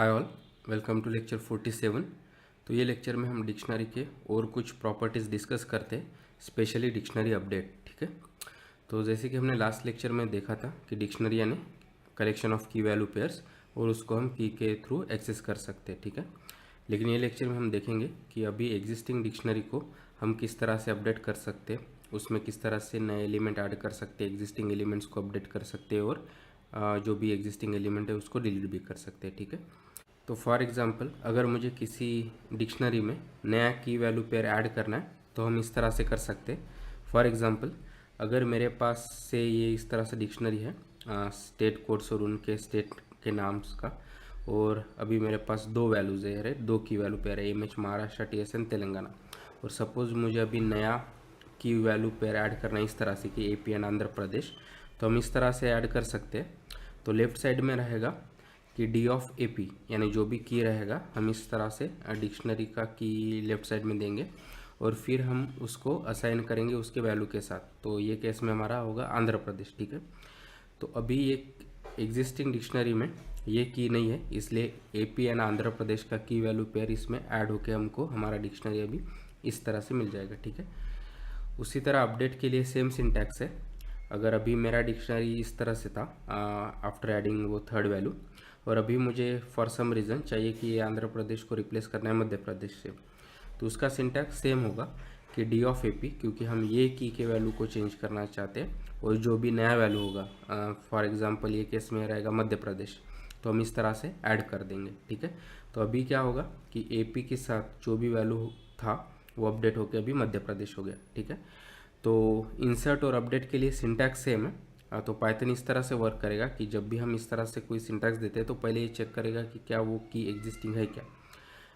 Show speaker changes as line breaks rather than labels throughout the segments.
Hi all, welcome to lecture 47। तो ये lecture में हम डिक्शनरी के और कुछ प्रॉपर्टीज़ डिस्कस करते हैं, स्पेशली डिक्शनरी अपडेट। ठीक है, तो जैसे कि हमने लास्ट लेक्चर में देखा था कि डिक्शनरी यानी कलेक्शन ऑफ की वैल्यू पेयर्स, और उसको हम की के थ्रू एक्सेस कर सकते हैं। ठीक है, लेकिन ये लेक्चर में हम देखेंगे कि अभी एग्जिस्टिंग डिक्शनरी को हम किस तरह से अपडेट कर सकते हैं, उसमें किस तरह से नए एलिमेंट ऐड कर सकते हैं, एग्जिस्टिंग एलिमेंट्स को अपडेट कर सकते हैं, और जो भी एग्जिस्टिंग एलिमेंट है उसको डिलीट भी कर सकते हैं। ठीक है, तो फॉर एग्जांपल अगर मुझे किसी डिक्शनरी में नया की वैल्यू पेयर ऐड करना है तो हम इस तरह से कर सकते हैं। फॉर एग्जांपल अगर मेरे पास से ये इस तरह से डिक्शनरी है स्टेट कोड्स और उनके स्टेट के नाम्स का, और अभी मेरे पास दो वैल्यूज़ है, राइट, दो की वैल्यू पेयर है, MH महाराष्ट्र, TSN तेलंगाना। और सपोज़ मुझे अभी नया की वैल्यू पेयर ऐड करना है इस तरह से कि AP एंड आंध्र प्रदेश, तो हम इस तरह से ऐड कर सकते हैं। तो लेफ्ट साइड में रहेगा कि D ऑफ AP, यानी जो भी की रहेगा हम इस तरह से डिक्शनरी का की लेफ्ट साइड में देंगे और फिर हम उसको असाइन करेंगे उसके वैल्यू के साथ। तो ये केस में हमारा होगा आंध्र प्रदेश। ठीक है, तो अभी एक एग्जिस्टिंग डिक्शनरी में ये की नहीं है, इसलिए AP एंड आंध्र प्रदेश का की वैल्यू पेयर इसमें ऐड होके हमको हमारा डिक्शनरी अभी इस तरह से मिल जाएगा। ठीक है, उसी तरह अपडेट के लिए सेम सिंटैक्स है। अगर अभी मेरा डिक्शनरी इस तरह से था आफ्टर एडिंग वो थर्ड वैल्यू, और अभी मुझे फॉर सम रीज़न चाहिए कि ये आंध्र प्रदेश को रिप्लेस करना है मध्य प्रदेश से, तो उसका सिंटैक्स सेम होगा कि D ऑफ AP, क्योंकि हम ये की के वैल्यू को चेंज करना चाहते हैं, और जो भी नया वैल्यू होगा फॉर एग्जांपल ये केस में रहेगा मध्य प्रदेश, तो हम इस तरह से ऐड कर देंगे। ठीक है, तो अभी क्या होगा कि AP के साथ जो भी वैल्यू था वो अपडेट होकर अभी मध्य प्रदेश हो गया। ठीक है, तो इंसर्ट और अपडेट के लिए सिंटैक्स सेम है। तो पाइथन इस तरह से वर्क करेगा कि जब भी हम इस तरह से कोई सिंटैक्स देते हैं तो पहले ये चेक करेगा कि क्या वो की एग्जिस्टिंग है क्या।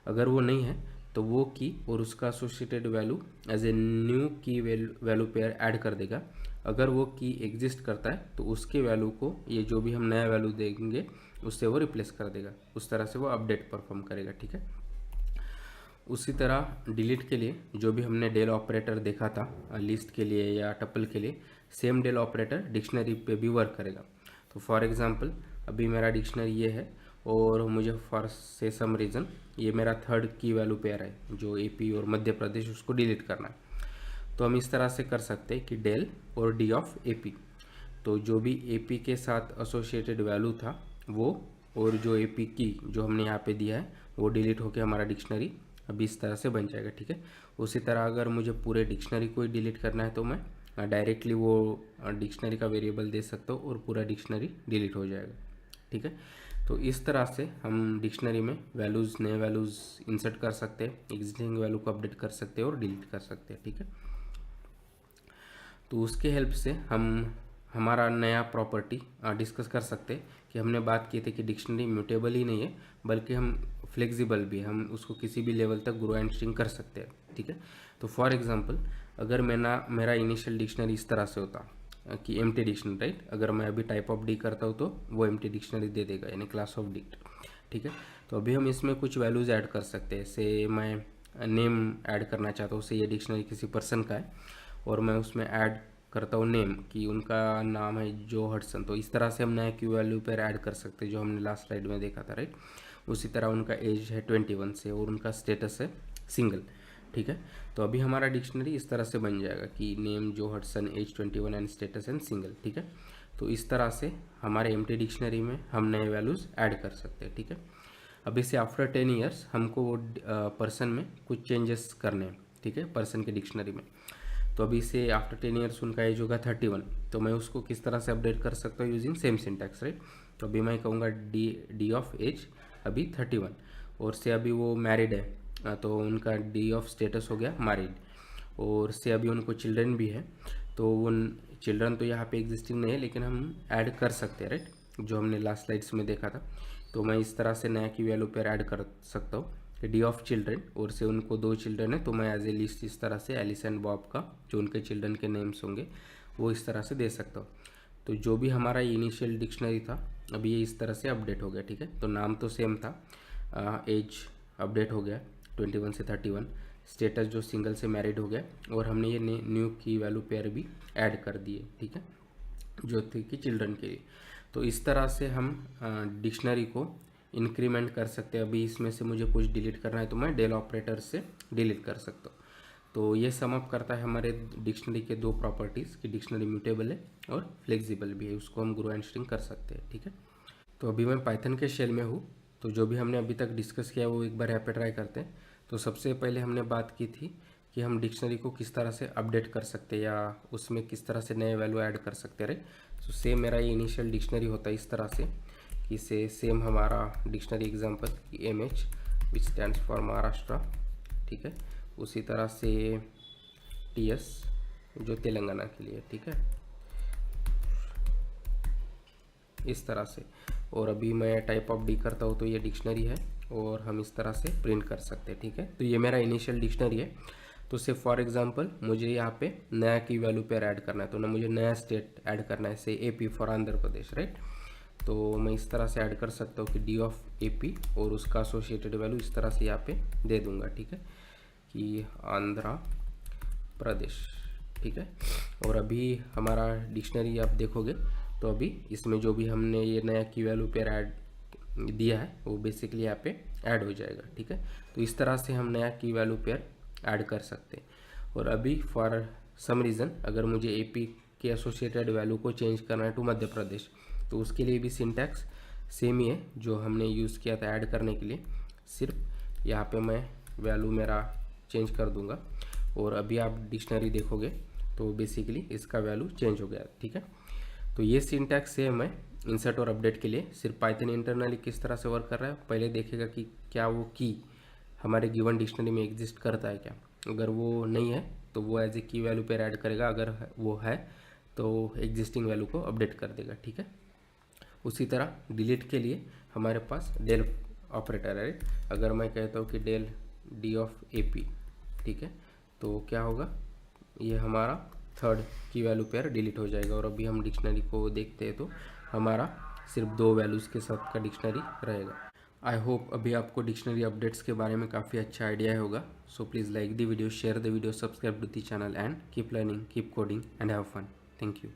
अगर वो नहीं है तो वो की और उसका associated value as a new key value pair add कर देगा। अगर वो की एग्जिस्ट करता है तो उसके वैल्यू को ये जो भी हम नया वैल्यू देंगे उससे वो रिप्लेस कर देगा। उस तरह से वो अपडेट परफॉर्म करेगा। ठीक है, उसी तरह डिलीट के लिए जो भी हमने डेल ऑपरेटर देखा था लिस्ट के लिए या टपल के लिए, सेम डेल ऑपरेटर डिक्शनरी पे भी वर्क करेगा। तो फॉर एग्जांपल अभी मेरा डिक्शनरी ये है और मुझे फॉर से सम रीज़न ये मेरा थर्ड की वैल्यू पेयर है जो AP और मध्य प्रदेश, उसको डिलीट करना है। तो हम इस तरह से कर सकते हैं कि डेल और D ऑफ AP, तो जो भी AP के साथ एसोसिएटेड वैल्यू था वो, और जो AP की जो हमने यहाँ पे दिया है वो डिलीट होके हमारा डिक्शनरी अभी इस तरह से बन जाएगा। ठीक है, उसी तरह अगर मुझे पूरे डिक्शनरी को ही डिलीट करना है तो मैं डायरेक्टली वो डिक्शनरी का वेरिएबल दे सकता हूँ और पूरा डिक्शनरी डिलीट हो जाएगा। ठीक है, तो इस तरह से हम डिक्शनरी में वैल्यूज़, नए वैल्यूज़ इंसर्ट कर सकते हैं, एग्जिस्टिंग वैल्यू को अपडेट कर सकते हैं और डिलीट कर सकते हैं। ठीक है, तो उसके हेल्प से हम हमारा नया प्रॉपर्टी डिस्कस कर सकते हैं कि हमने बात की थी कि डिक्शनरी म्यूटेबल ही नहीं है बल्कि हम फ्लेक्सिबल भी, हम उसको किसी भी लेवल तक ग्रो एंड स्ट्रिंग कर सकते हैं। ठीक है, तो फॉर एग्जांपल अगर मेरा इनिशियल डिक्शनरी इस तरह से होता कि एम्प्टी डिक्शनरी, राइट, अगर मैं अभी टाइप ऑफ डी करता हूँ तो वो एम्प्टी डिक्शनरी दे देगा, यानी क्लास ऑफ डिक्ट। ठीक है, तो अभी हम इसमें कुछ वैल्यूज़ ऐड कर सकते हैं। से मैं नेम ऐड करना चाहता हूँ, से ये डिक्शनरी किसी पर्सन का है और मैं उसमें ऐड करता हूँ नेम कि उनका नाम है जो हडसन, तो इस तरह से हम नया की वैल्यू पर ऐड कर सकते हैं जो हमने लास्ट स्लाइड में देखा था, राइट। उसी तरह उनका एज है 21 से और उनका स्टेटस है सिंगल। ठीक है, तो अभी हमारा डिक्शनरी इस तरह से बन जाएगा कि name Joe Hudson, age 21 and status and single. ठीक है, तो इस तरह से हमारे एम्प्टी डिक्शनरी में हम नए वैल्यूज़ ऐड कर सकते हैं। ठीक है, अभी से आफ्टर 10 ईयर्स हमको वो पर्सन में कुछ चेंजेस करने हैं। ठीक है, पर्सन के डिक्शनरी में, तो अभी से आफ्टर 10 ईयर्स उनका एज होगा 31, तो मैं उसको किस तरह से अपडेट कर सकता हूँ यूजिंग सेम सिंटैक्स, राइट। तो अभी मैं कहूँगा डी ऑफ एज अभी 31, और से अभी वो मैरिड है तो उनका D ऑफ स्टेटस हो गया मैरिड, और से अभी उनको चिल्ड्रन भी है, तो वो चिल्ड्रन तो यहाँ पे एग्जिस्टिंग नहीं है लेकिन हम ऐड कर सकते हैं, राइट, जो हमने लास्ट स्लाइड्स में देखा था। तो मैं इस तरह से नया की वैल्यू पर ऐड कर सकता हूँ D ऑफ चिल्ड्रन, और से उनको दो चिल्ड्रन है तो मैं एज ए लिस्ट इस तरह से एलिस एंड बॉब का जो उनके चिल्ड्रन के नेम्स होंगे वो इस तरह से दे सकता हूँ। तो जो भी हमारा इनिशियल डिक्शनरी था अभी ये इस तरह से अपडेट हो गया। ठीक है, तो नाम तो सेम था, एज अपडेट हो गया 21 से 31, स्टेटस जो सिंगल से मैरिड हो गया, और हमने ये न्यू की वैल्यू पेयर भी ऐड कर दिए। ठीक है, जो थी कि चिल्ड्रन के लिए। तो इस तरह से हम डिक्शनरी को इंक्रीमेंट कर सकते हैं। अभी इसमें से मुझे कुछ डिलीट करना है तो मैं डेल ऑपरेटर से डिलीट कर सकता हूँ। तो ये सम अप करता है हमारे डिक्शनरी के दो प्रॉपर्टीज़ कि डिक्शनरी म्यूटेबल है और फ्लेक्सिबल भी है, उसको हम ग्रो एंड स्ट्रिंग कर सकते हैं। ठीक है, तो अभी मैं पाइथन के शेल में हूँ, तो जो भी हमने अभी तक डिस्कस किया वो एक बार यहाँ पे ट्राई करते हैं। तो सबसे पहले हमने बात की थी कि हम डिक्शनरी को किस तरह से अपडेट कर सकते हैं या उसमें किस तरह से नए वैल्यू ऐड कर सकते हैं। तो सेम मेरा ये इनिशियल डिक्शनरी होता है इस तरह से कि सेम हमारा dictionary example MH which stands for Maharashtra, ठीक है, उसी तरह से TS जो तेलंगाना के लिए, ठीक है, इस तरह से। और अभी मैं टाइप ऑफ डी करता हूँ तो ये डिक्शनरी है और हम इस तरह से प्रिंट कर सकते हैं। ठीक है, तो ये मेरा इनिशियल डिक्शनरी है। तो से फॉर एग्जांपल मुझे यहाँ पे नया की वैल्यू पेयर ऐड करना है, तो ना मुझे नया स्टेट ऐड करना है, से AP for Andhra Pradesh, right. तो मैं इस तरह से ऐड कर सकता हूँ कि D ऑफ AP और उसका एसोसिएटेड वैल्यू इस तरह से यहाँ पे दे दूंगा। ठीक है, कि आंध्र प्रदेश, ठीक है। और अभी हमारा डिक्शनरी आप देखोगे तो अभी इसमें जो भी हमने ये नया की वैल्यू पेयर ऐड दिया है वो बेसिकली यहाँ पे ऐड हो जाएगा। ठीक है, तो इस तरह से हम नया की वैल्यू पेयर ऐड कर सकते हैं। और अभी फॉर सम रीज़न अगर मुझे AP के एसोसिएटेड वैल्यू को चेंज करना है टू मध्य प्रदेश, तो उसके लिए भी सिंटैक्स सेम ही है जो हमने यूज़ किया था ऐड करने के लिए, सिर्फ यहाँ पे मैं वैल्यू मेरा चेंज कर दूंगा। और अभी आप डिक्शनरी देखोगे तो बेसिकली इसका वैल्यू चेंज हो गया। ठीक है, तो ये सिंटैक्स सेम है इंसर्ट और अपडेट के लिए, सिर्फ पाइथन इंटरनली किस तरह से वर्क कर रहा है पहले देखेगा कि क्या वो की हमारे गिवन डिक्शनरी में एग्जिस्ट करता है क्या। अगर वो नहीं है तो वो एज ए की वैल्यू पे ऐड करेगा, अगर वो है तो एग्जिस्टिंग वैल्यू को अपडेट कर देगा। ठीक है, उसी तरह डिलीट के लिए हमारे पास डेल ऑपरेटर है। अगर मैं कहता हूँ कि डेल D ऑफ AP, ठीक है, तो क्या होगा, ये हमारा थर्ड की वैल्यू पेयर डिलीट हो जाएगा। और अभी हम डिक्शनरी को देखते हैं तो हमारा सिर्फ 2 वैल्यूज़ के साथ का डिक्शनरी रहेगा। आई होप अभी आपको डिक्शनरी अपडेट्स के बारे में काफ़ी अच्छा आइडिया होगा। So please like the video, share the video, subscribe to the channel and keep learning, keep coding and have fun. Thank you.